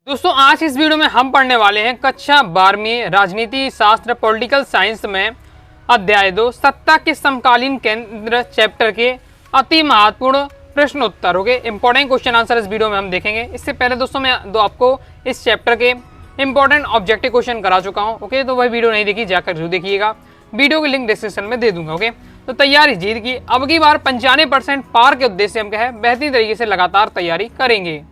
दोस्तों आज इस वीडियो में हम पढ़ने वाले हैं कक्षा 12वीं राजनीति शास्त्र पॉलिटिकल साइंस में अध्याय 2 सत्ता के समकालीन केंद्र चैप्टर के अति महत्वपूर्ण प्रश्नोत्तर। ओके, इंपॉर्टेंट क्वेश्चन आंसर इस वीडियो में हम देखेंगे। इससे पहले दोस्तों मैं आपको इस चैप्टर के इंपॉर्टेंट ऑब्जेक्टिव क्वेश्चन करा चुका हूँ। ओके, तो वह वीडियो नहीं देखी जाकर जरूर देखिएगा, वीडियो की लिंक डिस्क्रिप्शन में दे दूंगा। ओके, तो तैयारी जीत की अब की बार 95% पार के उद्देश्य से हम क्या है बेहतरीन तरीके से लगातार तैयारी करेंगे।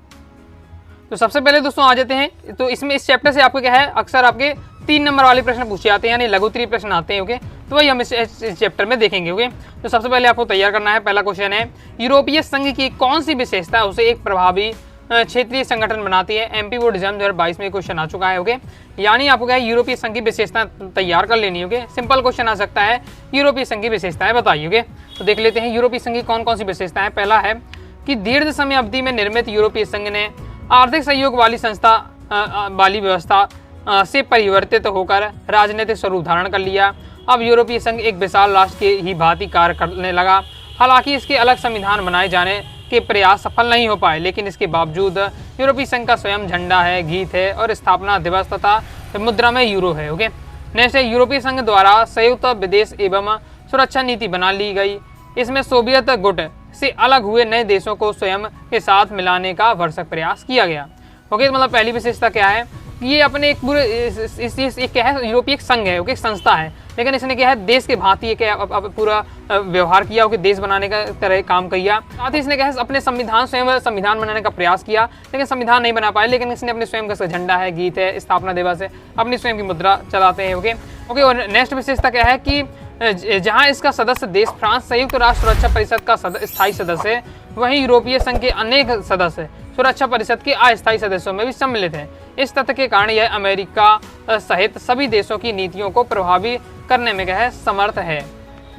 तो सबसे पहले दोस्तों आ जाते हैं। तो इसमें इस चैप्टर से आपको क्या है अक्सर आपके 3 नंबर वाले प्रश्न पूछे जाते हैं, यानी लघुत्तरीय प्रश्न आते हैं। ओके, तो वही हम इस चैप्टर में देखेंगे। ओके, तो सबसे पहले आपको तैयार करना है। पहला क्वेश्चन है यूरोपीय संघ की कौन सी विशेषता उसे एक प्रभावी क्षेत्रीय संगठन बनाती है। एमपी बोर्ड एग्जाम 2022 में क्वेश्चन आ चुका है। ओके, यानी आपको क्या है यूरोपीय संघ की विशेषता तैयार कर लेनी है। सिंपल क्वेश्चन आ सकता है यूरोपीय संघ की विशेषताएं बताइए। ओके, तो देख लेते हैं यूरोपीय संघ की कौन कौन सी विशेषताएं। पहला है कि दीर्घ समय अवधि में निर्मित यूरोपीय संघ ने आर्थिक सहयोग वाली संस्था वाली व्यवस्था से परिवर्तित होकर राजनीतिक स्वरूप धारण कर लिया। अब यूरोपीय संघ एक विशाल राष्ट्र के ही भांति कार्य करने लगा। हालांकि इसके अलग संविधान बनाए जाने के प्रयास सफल नहीं हो पाए, लेकिन इसके बावजूद यूरोपीय संघ का स्वयं झंडा है, गीत है और स्थापना दिवस तथा मुद्रा में यूरो है। ओके, नेक्स्ट है यूरोपीय संघ द्वारा संयुक्त विदेश एवं सुरक्षा नीति बना ली गई। इसमें सोवियत गुट से अलग हुए नए देशों को स्वयं के साथ मिलाने का भरसक प्रयास किया गया। ओके, मतलब पहली विशेषता क्या है कि ये अपने एक पूरे एक क्या है यूरोपीय संघ है। ओके, संस्था है, लेकिन इसने क्या है देश के भांति ये क्या पूरा व्यवहार किया। ओके, देश बनाने का तरह काम किया। साथ ही इसने क्या है अपने स्वयं संविधान बनाने का प्रयास किया, लेकिन संविधान नहीं बना पाए। लेकिन इसने अपने स्वयं का झंडा है, गीत है, स्थापना दिवस है, अपनी स्वयं की मुद्रा चलाते हैं। ओके, और नेक्स्ट विशेषता क्या है कि जहां इसका सदस्य देश फ्रांस संयुक्त राष्ट्र सुरक्षा परिषद का स्थायी सदस्य है, वहीं यूरोपीय संघ के अनेक सदस्य सुरक्षा परिषद के अस्थायी सदस्यों में भी सम्मिलित हैं। इस तथ्य के कारण यह अमेरिका सहित सभी देशों की नीतियों को प्रभावी करने में क्या है समर्थ है।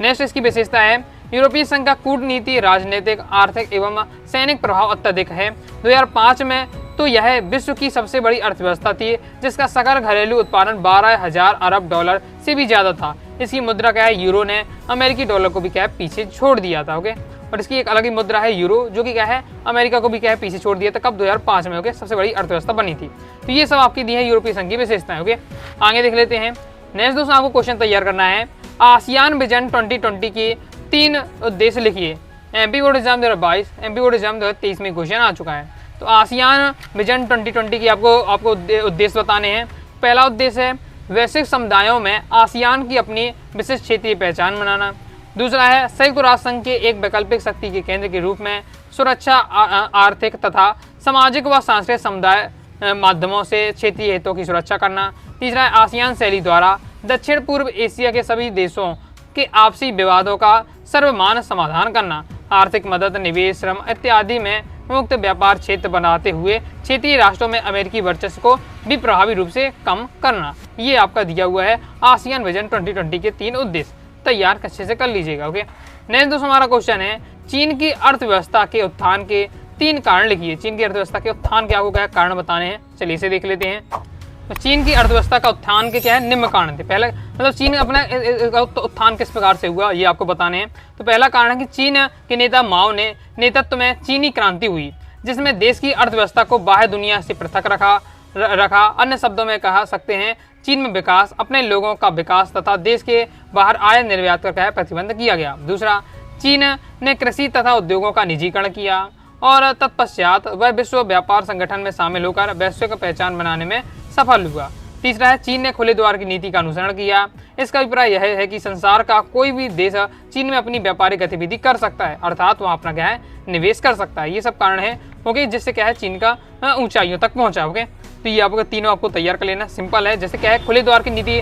नेक्स्ट इसकी विशेषता है यूरोपीय संघ का कूटनीति, राजनीतिक, आर्थिक एवं सैनिक प्रभाव अत्यधिक है। 2005 में तो यह विश्व की सबसे बड़ी अर्थव्यवस्था थी, जिसका सकल घरेलू उत्पादन 12,000 अरब डॉलर से भी ज्यादा था। इसकी मुद्रा क्या है यूरो ने अमेरिकी डॉलर को भी क्या है पीछे छोड़ दिया था। ओके, और इसकी एक अलग ही मुद्रा है यूरो, जो कि क्या है अमेरिका को भी क्या है पीछे छोड़ दिया था। कब 2005 में। ओके, सबसे बड़ी अर्थव्यवस्था बनी थी। तो ये सब आपकी दी है यूरोपीय संघ की विशेषताएं। ओके, आगे देख लेते हैं। नेक्स्ट दोस्तों आपको क्वेश्चन तैयार करना है आसियान विजन 2020 के 3 उद्देश्य लिखिए। MP board exam 2022, MP board exam 2023 में क्वेश्चन आ चुका है। तो आसियान विजन 2020 की आपको उद्देश्य बताने हैं। पहला उद्देश्य है वैश्विक समुदायों में आसियान की अपनी विशिष्ट क्षेत्रीय पहचान बनाना। दूसरा है संयुक्त राष्ट्र संघ के एक वैकल्पिक शक्ति के केंद्र के रूप में सुरक्षा, आर्थिक तथा सामाजिक व सांस्कृतिक समुदाय माध्यमों से क्षेत्रीय हितों की सुरक्षा करना। तीसरा है आसियान शैली द्वारा दक्षिण पूर्व एशिया के सभी देशों के आपसी विवादों का सर्वमान्य समाधान करना। आर्थिक मदद, निवेश, श्रम इत्यादि में मुक्त व्यापार क्षेत्र बनाते हुए क्षेत्रीय राष्ट्रों में अमेरिकी वर्चस्व को भी प्रभावी रूप से कम करना। ये आपका दिया हुआ है आसियान विजन 2020 के 3 उद्देश्य। तैयार अच्छे से कर लीजिएगा। ओके, नेक्स्ट दोस्तों हमारा क्वेश्चन है चीन की अर्थव्यवस्था के उत्थान के 3 कारण लिखिए। चीन की अर्थव्यवस्था के उत्थान के आपको क्या कारण बताने हैं, चलिए इसे देख लेते हैं। तो चीन की अर्थव्यवस्था का उत्थान के क्या है निम्न कारण थे। पहले मतलब चीन अपना उत्थान किस प्रकार से हुआ ये आपको बताने हैं। तो पहला कारण है कि चीन के नेता माओ ने नेतृत्व में चीनी क्रांति हुई, जिसमें देश की अर्थव्यवस्था को बाह्य दुनिया से पृथक रखा। अन्य शब्दों में कहा सकते हैं चीन में विकास, अपने लोगों का विकास तथा देश के बाहर आयात निर्यात का क्या है प्रतिबंध किया गया। दूसरा, चीन ने कृषि तथा उद्योगों का निजीकरण किया और तत्पश्चात वह विश्व व्यापार संगठन में शामिल होकर वैश्विक पहचान बनाने में सफल हुआ। तीसरा है चीन ने खुले द्वार की नीति का अनुसरण किया। इसका अभिप्राय यह है कि संसार का कोई भी देश चीन में अपनी व्यापारिक गतिविधि कर सकता है, अर्थात वहाँ अपना क्या है निवेश कर सकता है। ये सब कारण है ओके, जिससे क्या है चीन का ऊंचाइयों तक पहुंचा। ओके, तो ये आपको तीनों आपको तैयार कर लेना, सिंपल है। जैसे क्या है खुले द्वार की नीति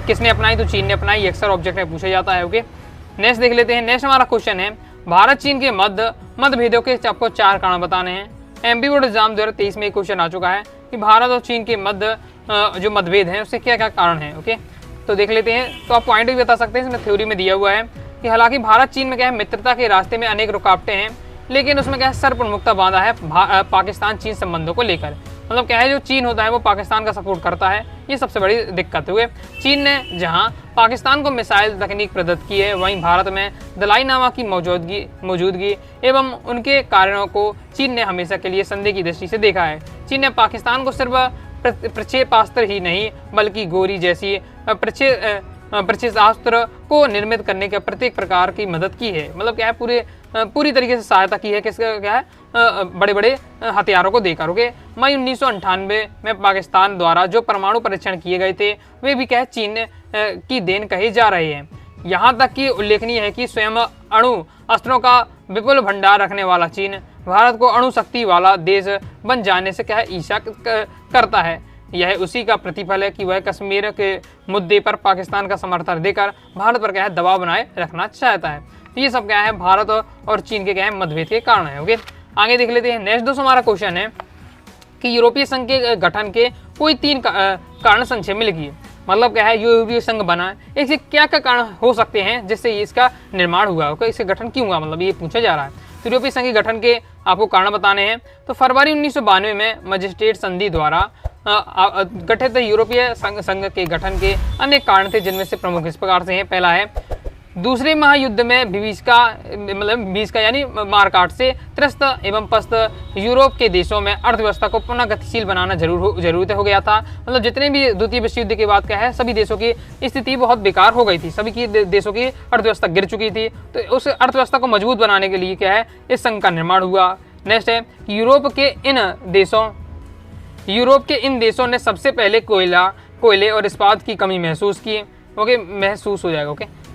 किसने अपनाई, तो चीन ने अपनाई। अक्सर ऑब्जेक्ट में पूछा जाता है। ओके, नेक्स्ट देख लेते हैं। नेक्स्ट हमारा क्वेश्चन है भारत चीन के मतभेदों के आपको 4 कारण बताने हैं। एमपी बोर्ड एग्जाम 2023 में क्वेश्चन आ चुका है कि भारत और चीन के जो मतभेद हैं उससे क्या क्या कारण है। ओके, तो देख लेते हैं। तो आप पॉइंट भी बता सकते हैं, इसमें थ्योरी में दिया हुआ है कि हालांकि भारत चीन में क्या है मित्रता के रास्ते में अनेक रुकावटें हैं, लेकिन उसमें क्या है सर्वप्रमुखता बांधा है पाकिस्तान चीन संबंधों को लेकर। मतलब क्या है, जो चीन होता है वो पाकिस्तान का सपोर्ट करता है, ये सबसे बड़ी दिक्कत हुई। चीन ने जहां पाकिस्तान को मिसाइल तकनीक प्रदत्त की है, वहीं भारत में दलाई लामा की मौजूदगी एवं उनके कार्यों को चीन ने हमेशा के लिए संदेह की दृष्टि से देखा है। चीन ने पाकिस्तान को सिर्फ प्रक्षेपास्त्र ही नहीं बल्कि गोरी जैसी प्रक्षेपास्त्र को निर्मित करने के प्रत्येक प्रकार की मदद की है। मतलब क्या है, पूरी तरीके से सहायता की है, किसका क्या है, बड़े बड़े हथियारों को देकर। ओके, मई 1998 में पाकिस्तान द्वारा जो परमाणु परीक्षण किए गए थे वे भी क्या है, चीन की देन कहे जा रहे हैं। यहाँ तक कि उल्लेखनीय है कि स्वयं अणु अस्त्रों का विपुल भंडार रखने वाला चीन भारत को अणु शक्ति वाला देश बन जाने से क्या है, ईर्ष्या करता है। यह उसी का प्रतिफल है कि वह कश्मीर के मुद्दे पर पाकिस्तान का समर्थन देकर भारत पर क्या है, दबाव बनाए रखना चाहता है। तो ये सब क्या है, भारत और चीन के क्या है, मतभेद के कारण है। ओके, आगे देख लेते हैं। नेक्स्ट दोस्तों हमारा क्वेश्चन है कि यूरोपीय संघ के गठन के कोई 3 कारण संक्षेप में लिखिए। मतलब क्या है, यूरोपीय संघ बना, इससे क्या क्या कारण हो सकते हैं जिससे इसका निर्माण हुआ। ओके, इससे गठन क्यों हुआ, मतलब ये पूछा जा रहा है। तो यूरोपीय संघ के गठन के आपको कारण बताने हैं। तो फरवरी 1992 में मजिस्ट्रेट संधि द्वारा गठित यूरोपीय संघ के गठन के अनेक कारण थे, जिनमें से प्रमुख इस प्रकार से हैं। पहला है, दूसरे महायुद्ध में विभीषका यानी मारकाट से त्रस्त एवं पस्त यूरोप के देशों में अर्थव्यवस्था को पुनः गतिशील बनाना जरूरत हो गया था। मतलब जितने भी द्वितीय विश्व युद्ध के बाद क्या है, सभी देशों की स्थिति बहुत बेकार हो गई थी, सभी की देशों की अर्थव्यवस्था गिर चुकी थी। तो उस अर्थव्यवस्था को मजबूत बनाने के लिए क्या है, इस संघ का निर्माण हुआ। नेक्स्ट है, यूरोप के इन देशों ने सबसे पहले कोयले और इस्पात की कमी महसूस की। ओके,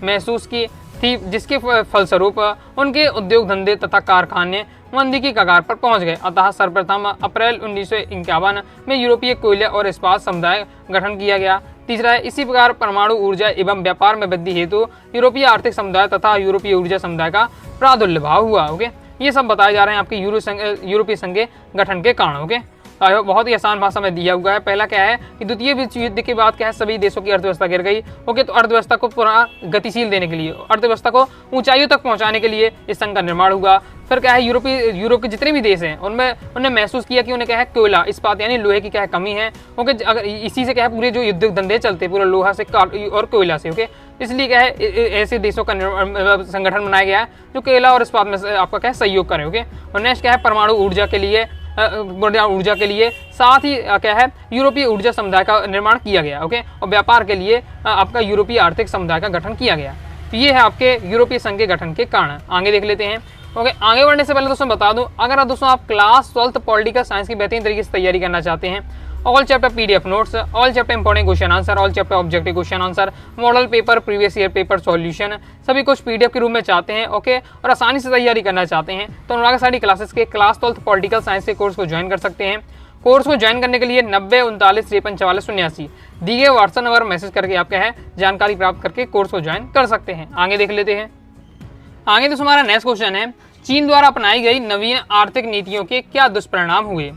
महसूस की थी, जिसके फलस्वरूप उनके उद्योग धंधे तथा कारखाने मंदी की कगार पर पहुंच गए। अतः सर्वप्रथम अप्रैल 1951 में यूरोपीय कोयले और इस्पात समुदाय गठन किया गया। तीसरा है, इसी प्रकार परमाणु ऊर्जा एवं व्यापार में वृद्धि हेतु यूरोपीय आर्थिक समुदाय तथा यूरोपीय ऊर्जा समुदाय का प्रादुर्भाव हुआ। ओके, ये सब बताए जा रहे हैं आपके यूरोपीय संघ के गठन के कारण। ओके, बहुत ही आसान भाषा में दिया हुआ है। पहला क्या है कि द्वितीय विश्व युद्ध के बाद क्या है, सभी देशों की अर्थव्यवस्था गिर गई। ओके, तो अर्थव्यवस्था को पुनः गतिशील देने के लिए, अर्थव्यवस्था को ऊंचाइयों तक पहुंचाने के लिए इस संघ का निर्माण हुआ। फिर क्या है, यूरोप के जितने भी देश हैं उन्होंने महसूस किया कि उन्हें क्या है, कोयला इस्पात यानी लोहे की क्या है कमी है। ओके, अगर इसी से क्या है, पूरे जो युद्ध धंधे चलते पूरा लोहा से और कोयला से। ओके, इसलिए क्या है, ऐसे देशों का संगठन बनाया गया है जो कोयला और इस्पात में आपका क्या है, सहयोग करें। ओके, और नेक्स्ट क्या है, परमाणु ऊर्जा के लिए साथ ही क्या है, यूरोपीय ऊर्जा समुदाय का निर्माण किया गया। ओके, और व्यापार के लिए आपका यूरोपीय आर्थिक समुदाय का गठन किया गया। तो ये है आपके यूरोपीय संघ के गठन के कारण। आगे देख लेते हैं। ओके, आगे बढ़ने से पहले दोस्तों बता दूं, अगर दोस्तों आप क्लास 12th पॉलिटिकल साइंस की बेहतरीन तरीके से तैयारी करना चाहते हैं, all chapter PDF notes, all chapter important question answer, all chapter objective question answer, model paper, previous year paper solution, सभी कुछ PDF के रूप में चाहते हैं। ओके, और आसानी से तैयारी करना चाहते हैं तो अनुराग साड़ी क्लासेस के क्लास 12th पॉलिटिकल साइंस के कोर्स को ज्वाइन कर सकते हैं। कोर्स को ज्वाइन करने के लिए 90 39 53 44 89 दिए गए व्हाट्सएप नंबर मैसेज करके आप क्या है, जानकारी प्राप्त करके कोर्स को ज्वाइन कर सकते हैं। आगे देख लेते हैं। आगे दोस्तों हमारा नेक्स्ट क्वेश्चन है, चीन द्वारा अपनाई गई नवीन आर्थिक नीतियों के क्या दुष्परिणाम हुए।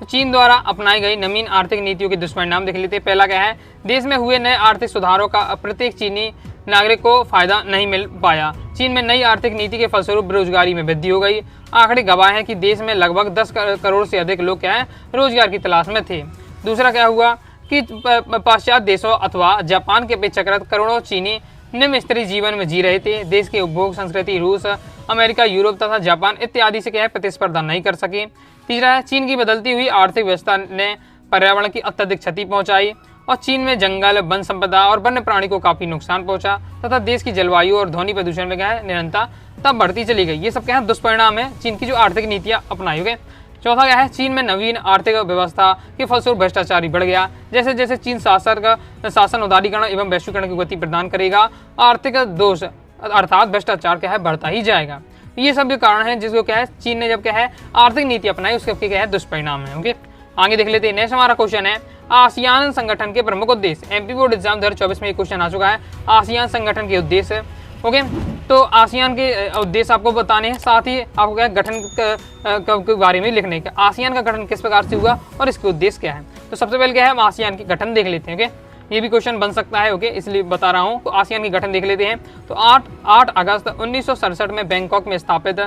चीन द्वारा अपनाई गई नवीन आर्थिक नीतियों के दुष्परिणाम देख लेते हैं। पहला क्या है, देश में हुए नए आर्थिक सुधारों का प्रत्येक चीनी नागरिक को फायदा नहीं मिल पाया। चीन में नई आर्थिक नीति के फलस्वरूप बेरोजगारी में वृद्धि हो गई। आंकड़े गवाह हैं कि देश में लगभग 10 करोड़ से अधिक लोग क्या है, रोजगार की तलाश में थे। दूसरा क्या हुआ कि पाश्चात्य देशों अथवा जापान के अपेक्षाकृत करोड़ों चीनी निम्न स्तरीय जीवन में जी रहे थे। देश के उपभोग संस्कृति रूस, अमेरिका, यूरोप तथा जापान इत्यादि से क्या है, प्रतिस्पर्धा नहीं कर सके। तीसरा है, चीन की बदलती हुई आर्थिक व्यवस्था ने पर्यावरण की अत्यधिक क्षति पहुंचाई और चीन में जंगल, वन संपदा और वन्य प्राणी को काफी नुकसान पहुंचा तथा देश की जलवायु और ध्वनि प्रदूषण में क्या है, निरंतरता तब बढ़ती चली गई। ये सब क्या है, दुष्परिणाम है चीन की जो आर्थिक नीतियां अपनाई गई। चौथा क्या है, चीन में नवीन आर्थिक व्यवस्था के फलस्वरूप भ्रष्टाचार बढ़ गया। जैसे जैसे चीन शासन उदारीकरण एवं वैश्वीकरण की गति प्रदान करेगा, आर्थिक दोष अर्थात भ्रष्टाचार क्या है, बढ़ता ही जाएगा। ये सब जो कारण है जिसको क्या है, चीन ने जब क्या है आर्थिक नीति अपनाई, उसके क्या है दुष्परिणाम है। ओके, आगे देख लेते हैं। नेक्स्ट हमारा क्वेश्चन है, आसियान संगठन के प्रमुख उद्देश्य। MP बोर्ड एग्जाम 2024 में ये क्वेश्चन आ चुका है, आसियान संगठन के उद्देश्य। ओके, तो आसियान के उद्देश्य आपको बताने हैं, साथ ही आपको क्या है गठन के बारे में लिखने का। आसियान का गठन किस प्रकार से हुआ और इसके उद्देश्य क्या है। तो सबसे पहले क्या है, हम आसियान के गठन देख लेते हैं। ओके, ये भी क्वेश्चन बन सकता है। ओके, इसलिए बता रहा हूँ। तो आसियान की गठन देख लेते हैं। तो 8 अगस्त 1967 में बैंकॉक में स्थापित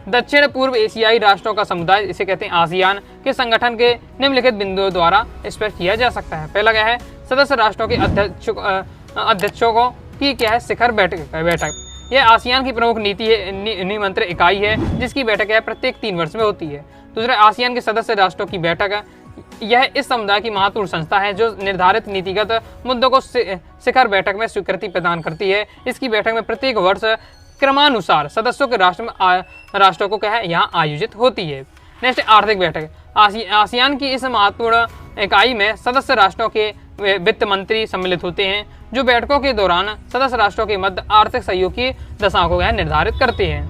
दक्षिण पूर्व एशियाई राष्ट्रों का समुदाय, इसे कहते हैं आसियान, के संगठन के निम्नलिखित बिंदुओं द्वारा स्पष्ट किया जा सकता है। पहला क्या है, सदस्य राष्ट्रों के अध्यक्षों को की क्या है, शिखर बैठक। यह आसियान की प्रमुख नीति है, निमंत्रण इकाई है, जिसकी बैठक है प्रत्येक 3 वर्ष में होती है। दूसरा, आसियान के सदस्य राष्ट्रों की बैठक है, यह इस समुदाय की महत्वपूर्ण संस्था है जो निर्धारित नीतिगत मुद्दों को शिखर बैठक में स्वीकृति प्रदान करती है। इसकी बैठक में प्रत्येक वर्ष क्रमानुसार सदस्यों के राष्ट्रों को क्या है, यहाँ आयोजित होती है। नेक्स्ट, आर्थिक बैठक। आसियान की इस महत्वपूर्ण इकाई में सदस्य राष्ट्रों के वित्त मंत्री सम्मिलित होते हैं, जो बैठकों के दौरान सदस्य राष्ट्रों के मध्य आर्थिक सहयोग की दशाओं को निर्धारित करते हैं।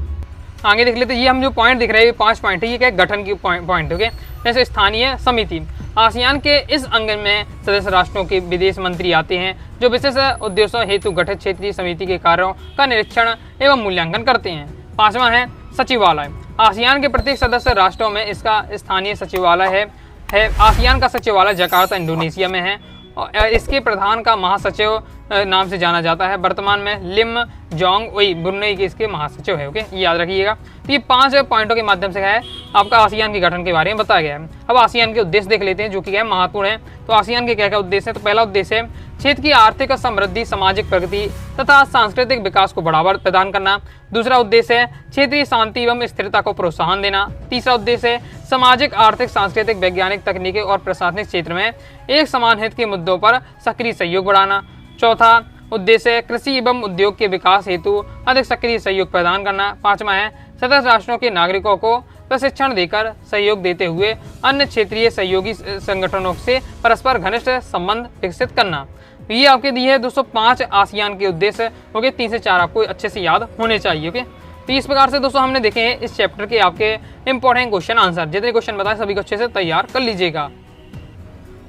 आगे देख लेते हैं, ये हम जो पॉइंट दिख रहे हैं 5 पॉइंट है, ये क्या गठन की पॉइंट हो गए। जैसे स्थानीय समिति, आसियान के इस अंग में सदस्य राष्ट्रों के विदेश मंत्री आते हैं, जो विशेष उद्देश्यों हेतु गठित क्षेत्रीय समिति के कार्यों का निरीक्षण एवं मूल्यांकन करते हैं। 5वां है सचिवालय। आसियान के प्रत्येक सदस्य राष्ट्रों में इसका स्थानीय सचिवालय है। आसियान का सचिवालय जकार्ता इंडोनेशिया में है और इसके प्रधान का महासचिव नाम से जाना जाता है। वर्तमान में लिम जोंग उई ब्रुनेई के इसके महासचिव है। ओके, ये याद रखिएगा। तो ये 5 पॉइंटों के माध्यम से है आपका आसियान के गठन के बारे में बताया गया है। अब आसियान के उद्देश्य देख लेते हैं, जो कि क्या महत्वपूर्ण है। तो आसियान के क्या क्या उद्देश्य है, तो पहला उद्देश्य है क्षेत्र की आर्थिक और समृद्धि, सामाजिक प्रगति तथा सांस्कृतिक विकास को बढ़ावा प्रदान करना। दूसरा उद्देश्य है क्षेत्रीय शांति एवं स्थिरता को प्रोत्साहन देना। तीसरा उद्देश्य है सामाजिक, आर्थिक, सांस्कृतिक, वैज्ञानिक, तकनीकी और प्रशासनिक क्षेत्र में एक समान हित के मुद्दों पर सक्रिय सहयोग बढ़ाना। चौथा उद्देश्य है कृषि एवं उद्योग के विकास हेतु अधिक सक्रिय सहयोग प्रदान करना। 5वां है सदस्य राष्ट्रों के नागरिकों को प्रशिक्षण देकर सहयोग देते हुए अन्य क्षेत्रीय सहयोगी संगठनों से परस्पर घनिष्ठ संबंध विकसित करना। ये आपके दिए है 205 आसियान के उद्देश्य। ओके, 3 से 4 आपको अच्छे से याद होने चाहिए। ओके, तो इस प्रकार से दोस्तों हमने देखे हैं इस चैप्टर के आपके इंपॉर्टेंट क्वेश्चन आंसर। जितने क्वेश्चन बताए सभी को अच्छे से तैयार कर लीजिएगा।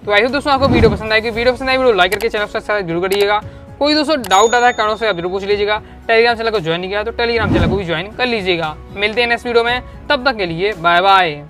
तो आई होप दोस्तों आपको वीडियो पसंद आएगी। वीडियो पसंद आई वीडियो लाइक करके चैनल को सब्सक्राइब जरूर करिएगा। कोई दोस्तों डाउट आता है कारणों से आप जरूर पूछ लीजिएगा। टेलीग्राम चैनल को ज्वाइन नहीं किया तो टेलीग्राम चैनल को भी ज्वाइन कर लीजिएगा। मिलते हैं नेक्स्ट वीडियो में, तब तक के लिए बाय बाय।